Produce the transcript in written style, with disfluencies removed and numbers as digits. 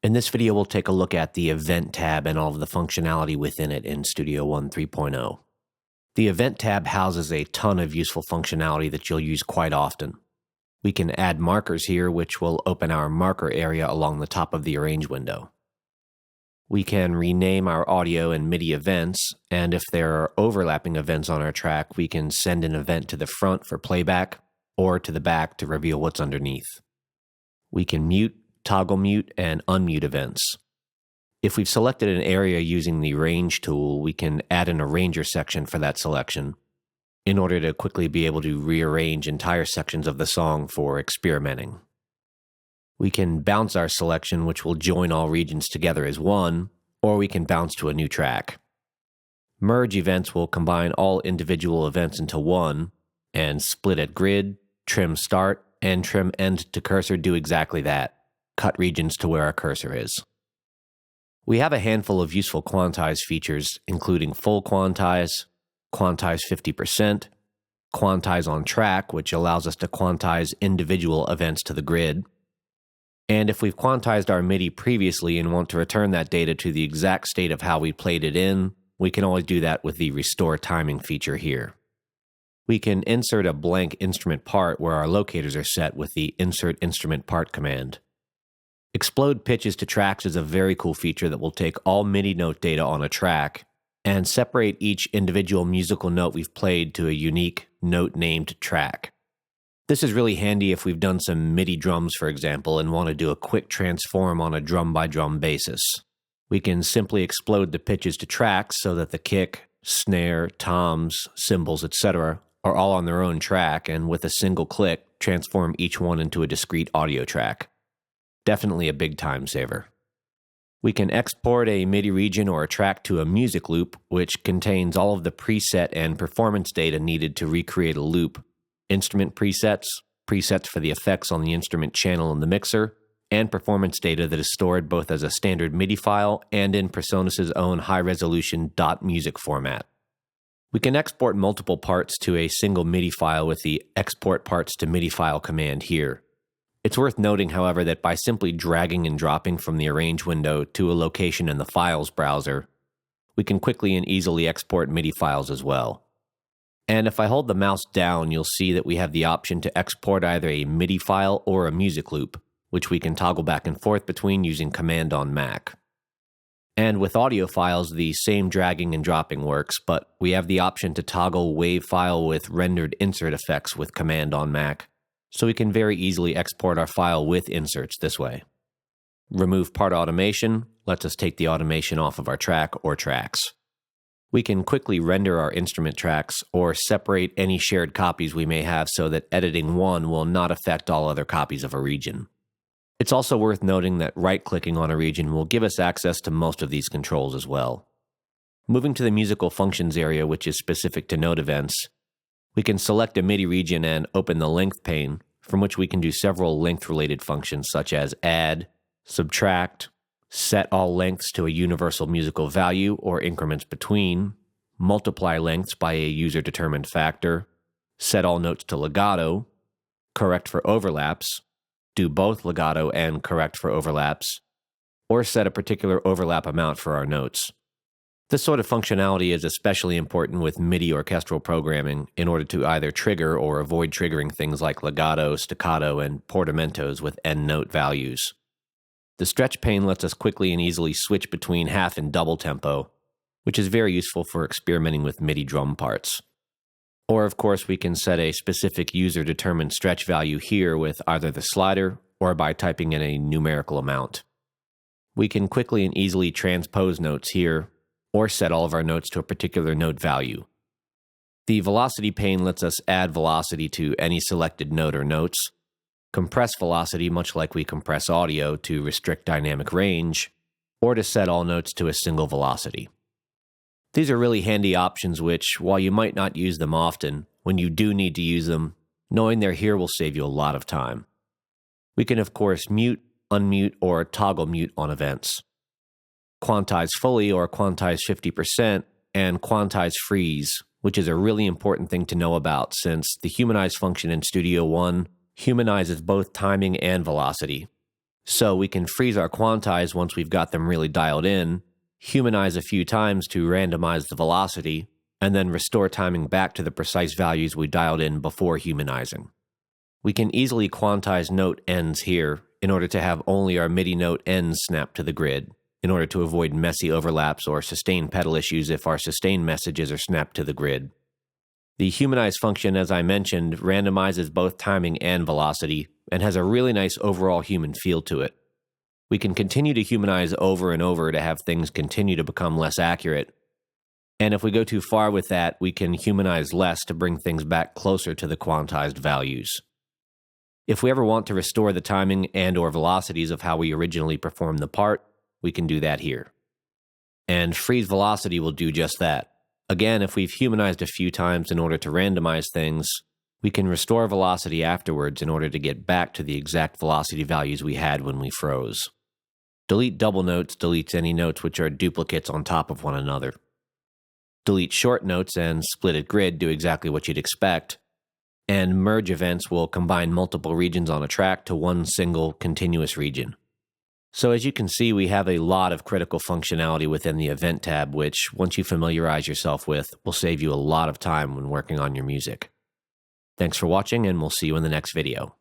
In this video, we'll take a look at the Event tab and all of the functionality within it in Studio One 3.0. The Event tab houses a ton of useful functionality that you'll use quite often. We can add markers here, which will open our marker area along the top of the Arrange window. We can rename our audio and MIDI events, and if there are overlapping events on our track, we can send an event to the front for playback or to the back to reveal what's underneath. We can mute, toggle mute, and unmute events. If we've selected an area using the Range tool, we can add an arranger section for that selection in order to quickly be able to rearrange entire sections of the song for experimenting. We can bounce our selection, which will join all regions together as one, or we can bounce to a new track. Merge events will combine all individual events into one, and split at grid, trim start, and trim end to cursor do exactly that. Cut regions to where our cursor is. We have a handful of useful quantize features, including full quantize 50%, quantize on track, which allows us to quantize individual events to the grid. And if we've quantized our MIDI previously and want to return that data to the exact state of how we played it in, we can always do that with the Restore Timing feature here. We can insert a blank instrument part where our locators are set with the Insert Instrument Part command. Explode pitches to tracks is a very cool feature that will take all MIDI note data on a track and separate each individual musical note we've played to a unique note-named track. This is really handy if we've done some MIDI drums, for example, and want to do a quick transform on a drum-by-drum basis. We can simply explode the pitches to tracks so that the kick, snare, toms, cymbals, etc. are all on their own track, and with a single click, transform each one into a discrete audio track. Definitely a big time saver. We can export a MIDI region or a track to a music loop, which contains all of the preset and performance data needed to recreate a loop, instrument presets, presets for the effects on the instrument channel in the mixer, and performance data that is stored both as a standard MIDI file and in PreSonus's own high-resolution .music format. We can export multiple parts to a single MIDI file with the Export Parts to MIDI File command here. It's worth noting, however, that by simply dragging and dropping from the Arrange window to a location in the Files browser, we can quickly and easily export MIDI files as well. And if I hold the mouse down, you'll see that we have the option to export either a MIDI file or a music loop, which we can toggle back and forth between using Command on Mac. And with audio files, the same dragging and dropping works, but we have the option to toggle WAV file with rendered insert effects with Command on Mac, so we can very easily export our file with inserts this way. Remove part automation lets us take the automation off of our track or tracks. We can quickly render our instrument tracks or separate any shared copies we may have so that editing one will not affect all other copies of a region. It's also worth noting that right-clicking on a region will give us access to most of these controls as well. Moving to the musical functions area, which is specific to note events, we can select a MIDI region and open the length pane, from which we can do several length-related functions such as add, subtract, set all lengths to a universal musical value or increments between, multiply lengths by a user-determined factor, set all notes to legato, correct for overlaps, do both legato and correct for overlaps, or set a particular overlap amount for our notes. This sort of functionality is especially important with MIDI orchestral programming in order to either trigger or avoid triggering things like legato, staccato, and portamentos with end note values. The stretch pane lets us quickly and easily switch between half and double tempo, which is very useful for experimenting with MIDI drum parts. Or, of course, we can set a specific user-determined stretch value here with either the slider or by typing in a numerical amount. We can quickly and easily transpose notes here, or set all of our notes to a particular note value. The velocity pane lets us add velocity to any selected note or notes, compress velocity much like we compress audio to restrict dynamic range, or to set all notes to a single velocity. These are really handy options which, while you might not use them often, when you do need to use them, knowing they're here will save you a lot of time. We can of course mute, unmute, or toggle mute on events. Quantize fully or quantize 50%, and quantize freeze, which is a really important thing to know about since the humanize function in Studio One humanizes both timing and velocity. So we can freeze our quantize once we've got them really dialed in, humanize a few times to randomize the velocity, and then restore timing back to the precise values we dialed in before humanizing. We can easily quantize note ends here in order to have only our MIDI note ends snap to the grid, in order to avoid messy overlaps or sustained pedal issues if our sustained messages are snapped to the grid. The humanize function, as I mentioned, randomizes both timing and velocity, and has a really nice overall human feel to it. We can continue to humanize over and over to have things continue to become less accurate, and if we go too far with that, we can humanize less to bring things back closer to the quantized values. If we ever want to restore the timing and/or velocities of how we originally performed the part, we can do that here. And freeze velocity will do just that. Again, if we've humanized a few times in order to randomize things, we can restore velocity afterwards in order to get back to the exact velocity values we had when we froze. Delete double notes deletes any notes which are duplicates on top of one another. Delete short notes and splitted grid do exactly what you'd expect, and merge events will combine multiple regions on a track to one single continuous region. So as you can see, we have a lot of critical functionality within the Event tab, which, once you familiarize yourself with, will save you a lot of time when working on your music. Thanks for watching, and we'll see you in the next video.